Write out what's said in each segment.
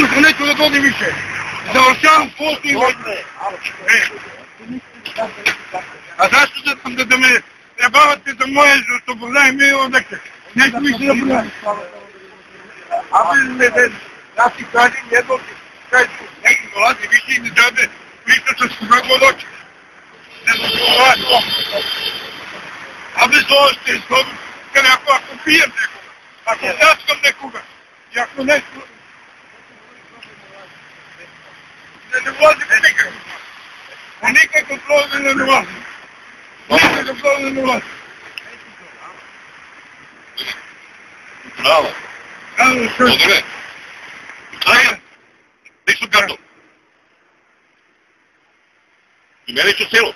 Neću da vodim više. Završavam poslu i vodim. A zašto da me trebavate za moje što probleme i odakle? Neću više da probleme. A vi ne vezi. Ja ti kažem jedno ti kažem. Neki dolazi više i ne džabe. Više što su kako doći. Ne znam što radi. A bez ovo što je slobodno. Kada ako pijem nekoga. Ako zaskam nekoga. I ako nešto... Ne ulazim nikako. Nikako prozirno ne ulazim. Nikako prozirno ne ulazim. Bravo. Bravo, što je? Odre. Ajde. Ti su kartu. I meni ću selu.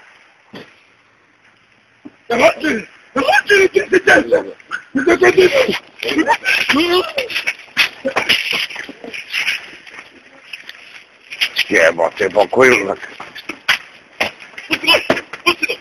Hoće li ti se desa? Tako ti se... Jebote, pokojilnak. Pusti ga! Pusti ga!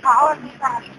好，你打。